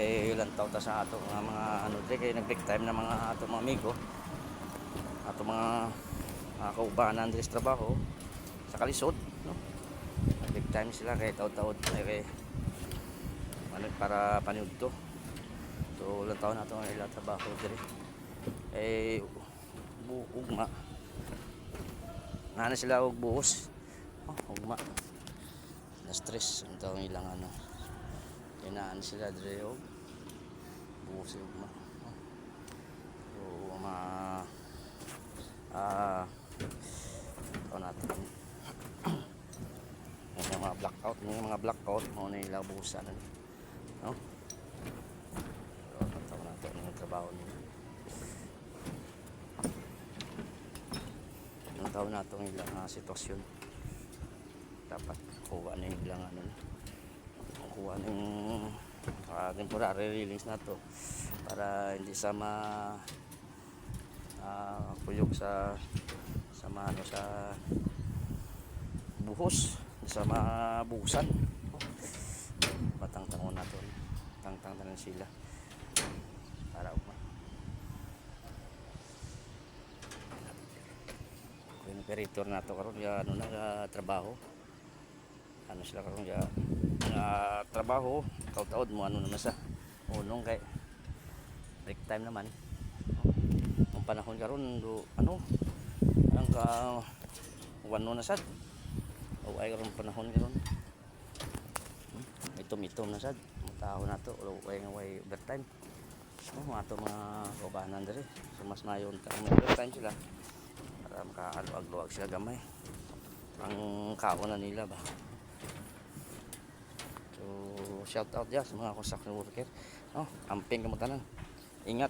kay ilang taon ta sa ato mga ano di kay nag-break time na mga ato mga amigo, ato mga kaubanan diri sa trabaho sa kalisod, no? Nag-break time sila kay taod-taod kay ano para paniud to. So ilang taon na to ang ila trabaho diri. Ugma. Nana sila og buhos. Ugma. Na stress ang taong ilang ano. Kinaan sila diri og buhos ugma. So natin yung mga blackout mo na ilang buhusan, no? So taon natin yung trabaho nila. Yung taon natin ilang sitwasyon dapat kuha na yung ilang ano, kuha ng temporary release na to para hindi sa kuyog sa ano sa buhos sa mabuhusan. Batang-tangon na to, tang-tangan sila para yung operator na to karon ya ano na trabaho ano sila karon ya trabaho taud-taud mo ano naman sa unong kay break time naman ang panahon karon ano ang wano na sad o ay karon panahon karon itom na sad tao na to o ay overtime ato mga kaubanan diri so mas mayon ta may overtime sila para makaaluag-luag sila gamay ang kaon na nila ba. So shout out ya sa mga construction worker, no? Amping kamo tanan, ingat.